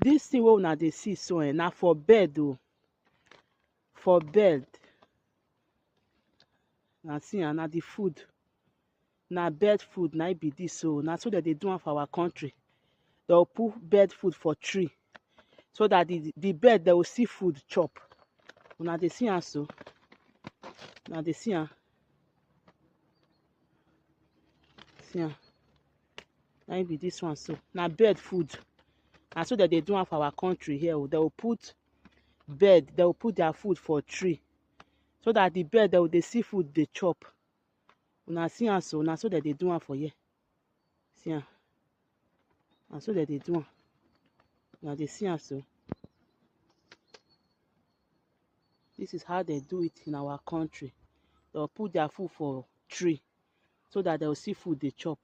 This thing wey una dey see so na for bed o. For bed. Na see na the food. Na bed food na be this o. Na so dem dey do am for our country. They will put bed food for tree so that the bed they will see food chop. Una dey see am so. Una dey see am. See am. Na be this one so. Na bed food. Na so dem dey do am for our country here o. They will put bed, they will put their food for tree so that the bed they will dey see food dey chop. Una see am so. Na so dem dey do am for here. See am. Na so dem dey do am. Una dey see am so. This is how they do it in our country. They will put their food for tree so that they will see food they chop.